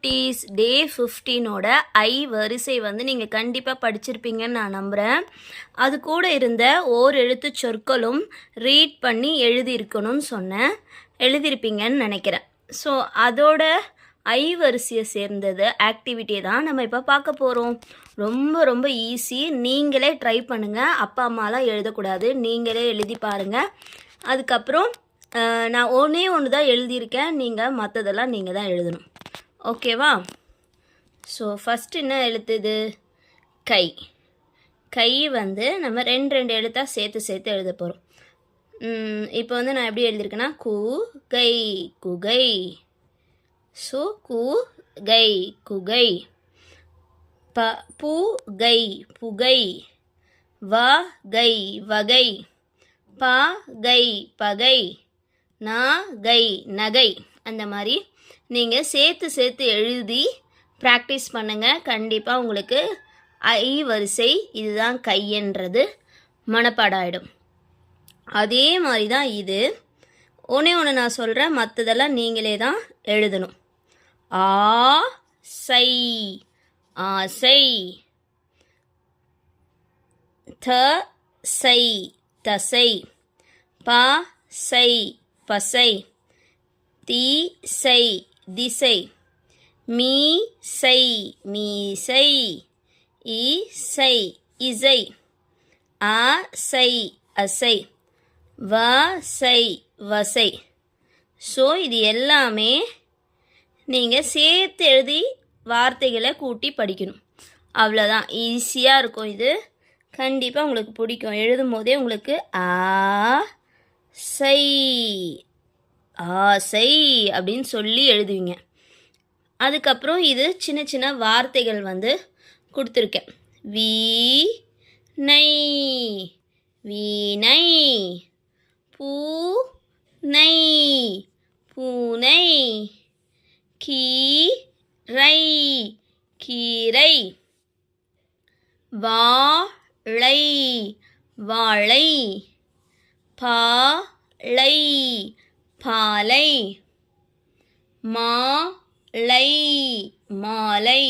குட்டீஸ், டே 15ஓட ஐ வரிசை வந்து நீங்கள் கண்டிப்பாக படிச்சிருப்பீங்கன்னு நான் நம்புகிறேன். அது கூட இருந்த ஓர் எழுத்து சொற்களும் ரீட் பண்ணி எழுதியிருக்கணும்னு சொன்னேன். எழுதியிருப்பீங்கன்னு நினைக்கிறேன். ஸோ அதோட ஐ வரிசையை சேர்ந்தது ஆக்டிவிட்டியை தான் நம்ம இப்போ பார்க்க போகிறோம். ரொம்ப ரொம்ப ஈஸி. நீங்களே ட்ரை பண்ணுங்கள். அப்பா அம்மாலாம் எழுதக்கூடாது, நீங்களே எழுதி பாருங்கள். அதுக்கப்புறம் நான் ஒன்று தான் எழுதியிருக்கேன், நீங்கள் மற்றதெல்லாம் நீங்கள் தான் எழுதணும். ஓகேவா? ஸோ ஃபஸ்ட்டு என்ன எழுத்துது? கை. கை வந்து நம்ம ரெண்டு எழுத்தாக சேர்த்து எழுத போகிறோம். இப்போ வந்து நான் எப்படி எழுதியிருக்கேன்னா கு கை குகை. ஸோ கு கை குகை. பு கை புகை. வ கை வகை. ப கை பகை. ந கை நகை. அந்த மாதிரி நீங்கள் சேர்த்து எழுதி ப்ராக்டிஸ் பண்ணுங்கள். கண்டிப்பாக உங்களுக்கு ஐ வரிசை இதுதான் கைன்றது மனப்பாடம் ஆகிடும். அதே மாதிரி தான் இது. ஒன்று நான் சொல்கிறேன், மற்றதெல்லாம் நீங்களே தான் எழுதணும். ஆ சை ஆசை. த சை தசை. ப சை பசை. தி சை திசை. மீ சை மீசை. இ சை இசை. அ சை அசை. வ சை வசை. ஸோ இது எல்லாமே நீங்கள் சேர்த்து எழுதி வார்த்தைகளை கூட்டி படிக்கணும். அவ்வளோதான். ஈஸியாக இருக்கும். இது கண்டிப்பாக உங்களுக்கு பிடிக்கும். எழுதும் போதே உங்களுக்கு ஆசை ஆசை அப்படின்னு சொல்லி எழுதுவீங்க. அதுக்கப்புறம் இது சின்ன வார்த்தைகள் வந்து கொடுத்துருக்கேன். வீணை வீணை. பூனை பூனை. கீரை கீரை. வாழை வாழை. பாலை பாலை. மாலை மாலை.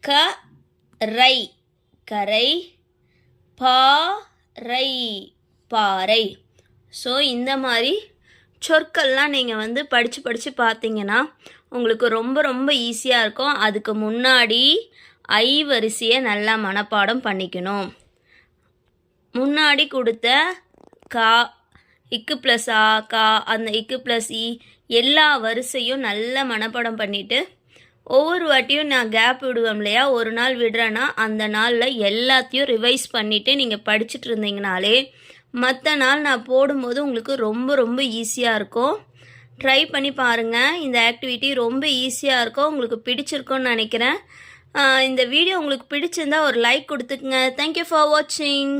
கரை கரை. பாறை பாறை. ஸோ இந்த மாதிரி சொற்கள்லாம் நீங்கள் வந்து படித்து பார்த்தீங்கன்னா உங்களுக்கு ரொம்ப ரொம்ப ஈஸியாக இருக்கும். அதுக்கு முன்னாடி ஐ வரிசையை நல்லா மனப்பாடம் பண்ணிக்கணும். முன்னாடி கொடுத்த கா, இக்கு ப்ளஸ் ஆ, கா, அந்த இக்கு ப்ளஸ் இ எல்லா வரிசையும் நல்லா மனப்பாடம் பண்ணிவிட்டு ஒவ்வொரு வாட்டியும் நான் கேப் விடுவேன் இல்லையா, ஒரு நாள் விடுறேன்னா அந்த நாளில் எல்லாத்தையும் ரிவைஸ் பண்ணிவிட்டு நீங்கள் படிச்சுட்டு இருந்தீங்கனாலே மற்ற நாள் நான் போடும்போது உங்களுக்கு ரொம்ப ரொம்ப ஈஸியாக இருக்கும். ட்ரை பண்ணி பாருங்கள். இந்த ஆக்டிவிட்டி ரொம்ப ஈஸியாக இருக்கும். உங்களுக்கு பிடிச்சிருக்கும்னு நினைக்கிறேன். இந்த வீடியோ உங்களுக்கு பிடிச்சிருந்தா ஒரு லைக் கொடுத்துக்குங்க. தேங்க்யூ ஃபார் வாட்சிங்.